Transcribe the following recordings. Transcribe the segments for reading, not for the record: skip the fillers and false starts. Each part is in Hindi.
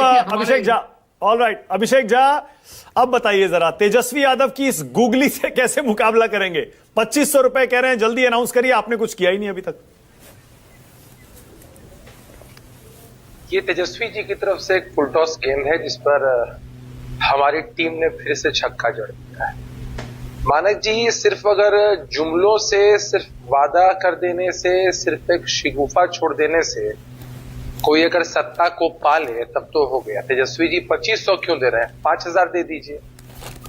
अभिषेक झा, ऑल राइट अभिषेक झा, अब बताइए जरा तेजस्वी यादव की इस गूगली से कैसे मुकाबला करेंगे? 2500 रुपए कह रहे हैं, जल्दी अनाउंस करिए, आपने कुछ किया ही नहीं अभी तक। ये तेजस्वी जी की तरफ से एक फुल टॉस गेंद है जिस पर हमारी टीम ने फिर से छक्का जड़ दिया है। मानक जी, सिर्फ अगर जुमलों से, सिर्फ वादा कर देने से, सिर्फ एक शिगुफा छोड़ देने से कोई अगर सत्ता को पाले तब तो हो गया। तेजस्वी जी 2500 क्यों दे रहे हैं? 5000 दे दीजिए,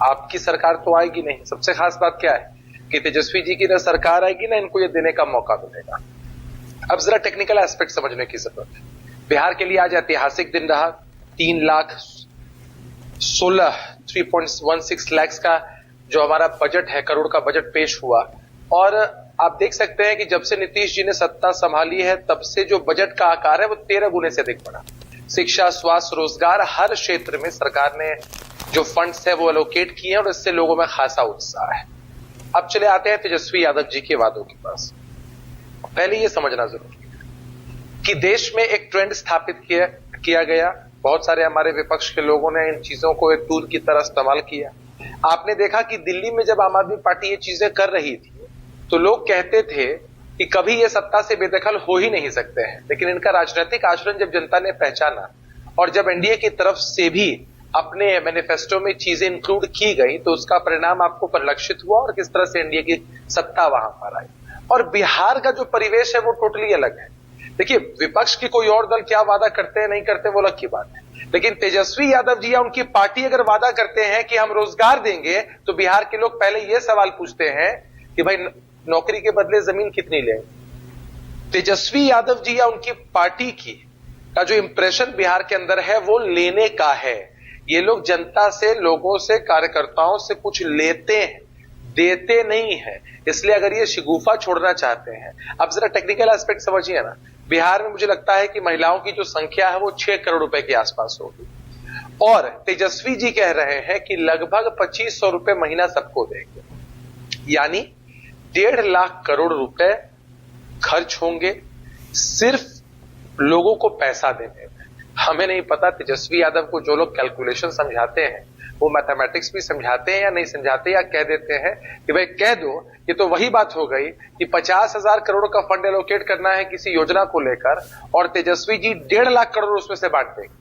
आपकी सरकार तो आएगी नहीं। सबसे खास बात क्या है कि तेजस्वी जी की ना सरकार आएगी ना इनको ये देने का मौका मिलेगा। अब जरा टेक्निकल एस्पेक्ट समझने की जरूरत है। बिहार के लिए आज ऐतिहासिक दिन रहा। 3,16,3.16 लाख का जो हमारा बजट है, करोड़ का बजट पेश हुआ। और आप देख सकते हैं कि जब से नीतीश जी ने सत्ता संभाली है तब से जो बजट का आकार है वो 13 गुने से अधिक बढ़ा। शिक्षा, स्वास्थ्य, रोजगार, हर क्षेत्र में सरकार ने जो फंड्स है वो एलोकेट किए हैं और इससे लोगों में खासा उत्साह है। अब चले आते हैं तेजस्वी यादव जी के वादों के पास। पहले ये समझना जरूरी है कि देश में एक ट्रेंड स्थापित किया गया। बहुत सारे हमारे विपक्ष के लोगों ने इन चीजों को एक टूल की तरह इस्तेमाल किया। आपने देखा कि दिल्ली में जब आम आदमी पार्टी ये चीजें कर रही थी तो लोग कहते थे कि कभी ये सत्ता से बेदखल हो ही नहीं सकते हैं, लेकिन इनका राजनीतिक आचरण जब जनता ने पहचाना और जब एनडीए की तरफ से भी अपने मैनिफेस्टो में चीजें इंक्लूड की गई तो उसका परिणाम आपको परिलक्षित हुआ और किस तरह से एनडीए की सत्ता वहां पर आई। और बिहार का जो परिवेश है वो टोटली अलग है। देखिए, विपक्ष की कोई और दल क्या वादा करते हैं नहीं करते वो अलग की बात है, लेकिन तेजस्वी यादव जी या उनकी पार्टी अगर वादा करते हैं कि हम रोजगार देंगे तो बिहार के लोग पहले यह सवाल पूछते हैं कि भाई नौकरी के बदले जमीन कितनी लें। तेजस्वी यादव जी या उनकी पार्टी की का जो इंप्रेशन बिहार के अंदर है वो लेने का है। ये लोग जनता से, लोगों से, कार्यकर्ताओं से कुछ लेते हैं, देते नहीं है। इसलिए अगर ये शिगुफा छोड़ना चाहते हैं, अब जरा टेक्निकल एस्पेक्ट समझिए ना। बिहार में मुझे लगता है कि महिलाओं की जो संख्या है वो 6 करोड़ रुपए के आसपास होगी और तेजस्वी जी कह रहे हैं कि लगभग 2500 रुपए महीना सबको देंगे, यानी 1.5 लाख करोड़ रुपए खर्च होंगे सिर्फ लोगों को पैसा देने में। हमें नहीं पता तेजस्वी यादव को जो लोग कैलकुलेशन समझाते हैं वो मैथमेटिक्स भी समझाते हैं या नहीं समझाते, या कह देते हैं कि भाई कह दो। ये तो वही बात हो गई कि 50,000 करोड़ का फंड एलोकेट करना है किसी योजना को लेकर और तेजस्वी जी 1.5 लाख करोड़ उसमें से बांट देंगे।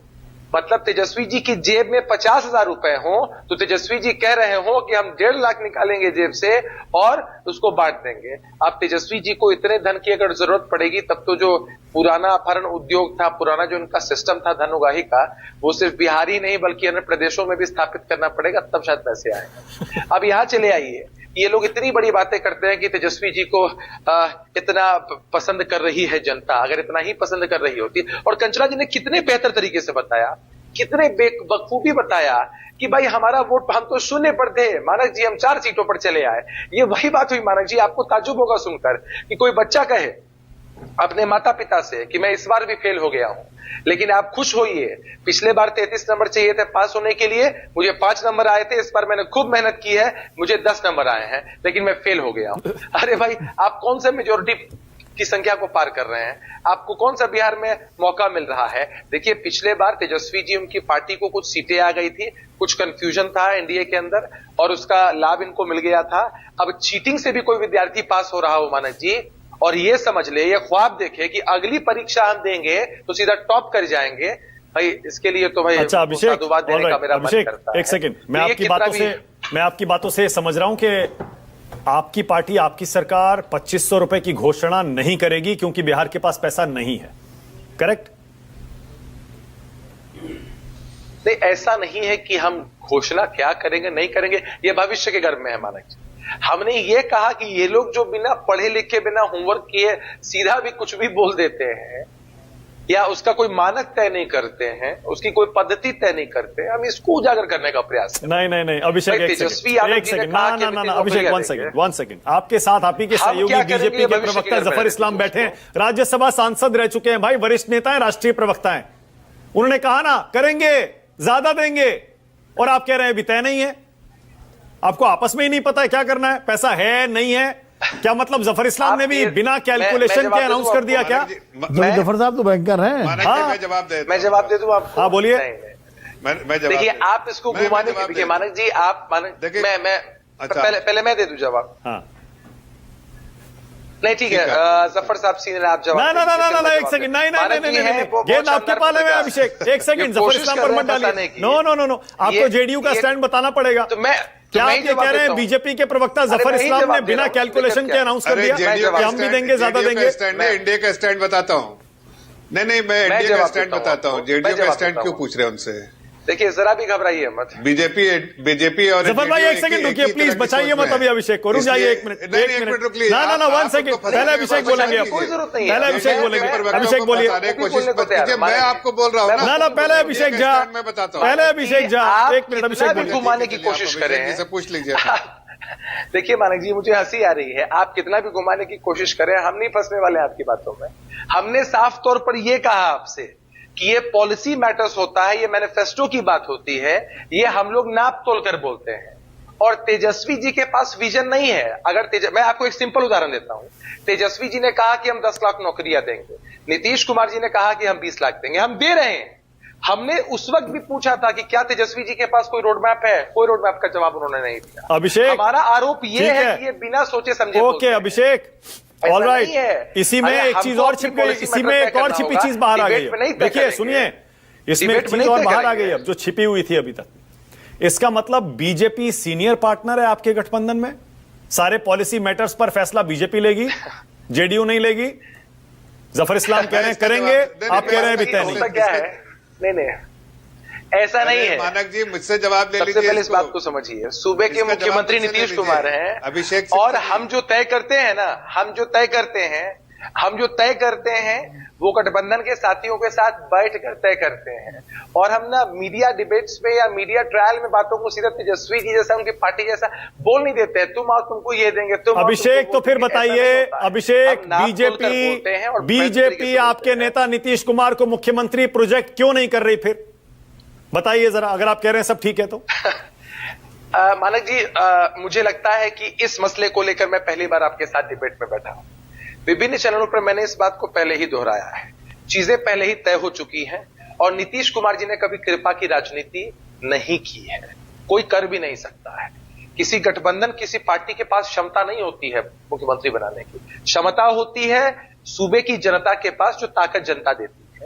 मतलब तेजस्वी जी की जेब में 50,000 रुपए हो तो तेजस्वी जी कह रहे हो कि हम 1.5 लाख निकालेंगे जेब से और उसको बांट देंगे। अब तेजस्वी जी को इतने धन की अगर जरूरत पड़ेगी तब तो जो पुराना अपहरण उद्योग था, पुराना जो उनका सिस्टम था धन उगाही का, वो सिर्फ बिहार ही नहीं बल्कि अन्य प्रदेशों में भी स्थापित करना पड़ेगा, तब शायद पैसे आएंगे। अब यहां चले आइए, ये लोग इतनी बड़ी बातें करते हैं कि तेजस्वी जी को इतना पसंद कर रही है जनता। अगर इतना ही पसंद कर रही होती, और कंचना जी ने कितने बेहतर तरीके से बताया, कितने बखूबी बताया कि भाई हमारा वोट, हम तो शून्य पर थे मानक जी, हम 4 सीटों पर चले आए। ये वही बात हुई मानक जी, आपको ताज्जुब होगा सुनकर कि कोई बच्चा कहे अपने माता पिता से कि मैं इस बार भी फेल हो गया हूं, लेकिन आप खुश होइए, पिछले बार 33 नंबर चाहिए थे पास होने के लिए, मुझे 5 नंबर आए थे, इस बार मैंने खूब मेहनत की है, मुझे 10 नंबर आए हैं, लेकिन मैं फेल हो गया हूं। अरे भाई, आप कौन से मेजोरिटी की संख्या को पार कर रहे हैं? आपको कौन सा बिहार में मौका मिल रहा है? देखिए, पिछले बार तेजस्वी जी, उनकी पार्टी को कुछ सीटें आ गई थी, कुछ कंफ्यूजन था एनडीए के अंदर और उसका लाभ इनको मिल गया था। अब चीटिंग से भी कोई विद्यार्थी पास हो रहा हो मानक जी, और ये समझ ले, ये ख्वाब देखे कि अगली परीक्षा हम देंगे तो सीधा टॉप कर जाएंगे, भाई इसके लिए तो भाई अच्छा अभिषेक, देने का मेरा मन करता है। एक सेकंड, मैं आपकी बातों से समझ रहा हूं कि आपकी पार्टी, आपकी सरकार 2500 रुपए की घोषणा नहीं करेगी क्योंकि बिहार के पास पैसा नहीं है, करेक्ट? नहीं, ऐसा नहीं है कि हम घोषणा क्या करेंगे नहीं करेंगे, ये भविष्य के गर्भ में है मानक जी। हमने ये कहा कि ये लोग जो बिना पढ़े लिखे, बिना होमवर्क किए सीधा भी कुछ भी बोल देते हैं या उसका कोई मानक तय नहीं करते हैं, उसकी कोई पद्धति तय नहीं करते, हम इसको उजागर करने का प्रयास नहीं नहीं नहीं अभिषेक, एक सेकंड ना अभिषेक, वन सेकंड, आपके साथ आप ही के सहयोगी बीजेपी के प्रवक्ता जफर इस्लाम बैठे हैं, राज्यसभा सांसद रह चुके हैं भाई, वरिष्ठ नेता है, राष्ट्रीय प्रवक्ता है। उन्होंने कहा ना करेंगे, ज्यादा देंगे, और आप कह रहे हैं अभी तय नहीं है। आपको आपस में ही नहीं पता है क्या करना है, पैसा है नहीं है, क्या मतलब जफर इस्लाम ने भी बिना कैलकुलेशन के अनाउंस कर दिया क्या? जफर साहब तो बैंकर हैं। मैं जवाब दे दूं आपको। हाँ बोलिए। मैं देखिए आप इसको घुमाने के, देखिए मानक जी आप मैं पहले मैं दे दूं जवाब। हाँ नहीं ठीक है, जफर साहब सीनियर आप जवाब। ना एक सेकंड, नहीं गेंद आपके पाले में अभिषेक, एक सेकंड, जफर इस्लाम पर मत डालिए। नो आपको जेडीयू का स्टैंड बताना पड़ेगा। तो मैं क्या आप ये कह रहे हैं बीजेपी के प्रवक्ता जफर इस्लाम ने बिना कैलकुलेशन के अनाउंस कर दिया कि हम भी देंगे, ज्यादा देंगे? मैं इंडिया का स्टैंड बताता हूँ। नहीं मैं इंडिया का स्टैंड बताता हूँ। जेडीयू का स्टैंड क्यों पूछ रहे हैं उनसे? देखिए जरा भी घबराइए मत। बीजेपी और जफर भाई एक सेकंड रुकिए प्लीज, बचाइए मत अभी अभिषेक को, रुक जाइए एक मिनट। ना 1 सेकंड, पहले अभिषेक बोलेंगे, पहले अभिषेक बोलेंगे। अभिषेक बोलिए। मैं आपको बोल रहा हूँ ना पहले अभिषेक झा, मैं बताता हूँ। पहले अभिषेक झा, एक मिनट अभिषेक बोलिए। घुमाने की कोशिश करें, पूछ लीजिए। देखिए मानक जी मुझे हंसी आ रही है, आप कितना भी घुमाने की कोशिश करें हम नहीं फंसने वाले आपकी बातों में। हमने साफ तौर पर यह कहा आपसे कि ये पॉलिसी मैटर्स होता है, ये मैनिफेस्टो की बात होती है, ये हम लोग नाप तोल कर बोलते हैं। और तेजस्वी जी के पास विजन नहीं है। अगर मैं आपको एक सिंपल उदाहरण देता हूं। तेजस्वी जी ने कहा कि हम 10 लाख नौकरियां देंगे, नीतीश कुमार जी ने कहा कि हम 20 लाख देंगे, हम दे रहे हैं। हमने उस वक्त भी पूछा था कि क्या तेजस्वी जी के पास कोई रोड मैप है, कोई रोड मैप का जवाब उन्होंने नहीं दिया। अभिषेक, हमारा आरोप यह है कि ये बिना सोचे समझे। ओके अभिषेक, ऑलराइट, इसी में एक चीज और छिप गई, इसी में एक और छिपी चीज बाहर आ गई। देखिए सुनिए, इसमें एक चीज और बाहर आ गई अब जो छिपी हुई थी अभी तक। इसका मतलब बीजेपी सीनियर पार्टनर है आपके गठबंधन में, सारे पॉलिसी मैटर्स पर फैसला बीजेपी लेगी, जेडीयू नहीं लेगी। जफर इस्लाम कह रहे हैं करेंगे, आप कह रहे हैं भी तय नहीं। क्या है? नहीं ऐसा नहीं है। मानक जी मुझसे जवाब ले लीजिए। सबसे पहले इस बात को समझिए, सूबे के मुख्यमंत्री नीतीश कुमार हैं अभिषेक, और हम जो तय करते हैं ना, हम जो तय करते हैं वो गठबंधन के साथियों के साथ बैठकर तय करते हैं। और हम ना मीडिया डिबेट्स में या मीडिया ट्रायल में बातों को सीधा तेजस्वी जी जैसा, उनकी पार्टी जैसा बोल नहीं देते हैं। तुम आओ तुमको ये देंगे, तुम अभिषेक तो फिर बताइए, अभिषेक बीजेपी आपके नेता नीतीश कुमार को मुख्यमंत्री प्रोजेक्ट क्यों नहीं कर रही? फिर बताइए जरा, अगर आप कह रहे हैं सब ठीक है तो। मानक जी मुझे लगता है कि इस मसले को लेकर मैं पहली बार आपके साथ डिबेट में बैठा हूं। विभिन्न चैनलों पर मैंने इस बात को पहले ही दोहराया है, चीजें पहले ही तय हो चुकी हैं। और नीतीश कुमार जी ने कभी कृपा की राजनीति नहीं की है, कोई कर भी नहीं सकता है। किसी गठबंधन, किसी पार्टी के पास क्षमता नहीं होती है मुख्यमंत्री बनाने की, क्षमता होती है सूबे की जनता के पास, जो ताकत जनता देती है।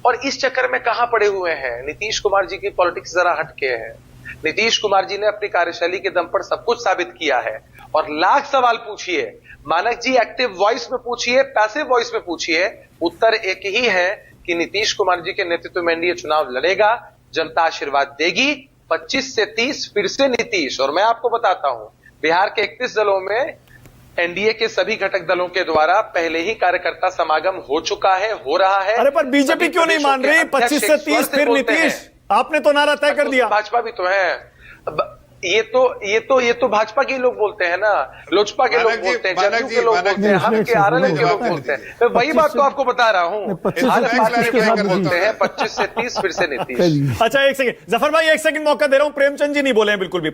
और इस चक्कर में कहां पड़े हुए हैं नीतीश कुमार जी की पॉलिटिक्स जरा हटके है। नीतीश कुमार जी ने अपनी कार्यशैली के दम पर सब कुछ साबित किया है। और लाख सवाल पूछिए मानक जी, एक्टिव वॉइस में पूछिए, पैसिव वॉइस में पूछिए, उत्तर एक ही है कि नीतीश कुमार जी के नेतृत्व में एनडीए चुनाव लड़ेगा, जनता आशीर्वाद देगी, 25 से 30 फिर से नीतीश। और मैं आपको बताता हूं, बिहार के 31 जिलों में एनडीए के सभी घटक दलों के द्वारा पहले ही कार्यकर्ता समागम हो चुका है, हो रहा है। अरे पर बीजेपी क्यों नहीं मान रही? 25 से 30 फिर नीतीश, आपने तो नारा तय कर दिया। भाजपा भी तो है। ये तो भाजपा के लोग बोलते हैं ना, लोजपा के लोग बोलते हैं, जदयू के लोग बोलते हैं, हम के आरएलएल के लोग बोलते हैं। मैं वही बात तो आपको बता रहा हूं, 25 से 30 फिर से नीतीश। अच्छा एक सेकंड जफर भाई, एक सेकंड मौका दे रहा हूं, प्रेमचंद जी नहीं बोले हैं बिल्कुल भी।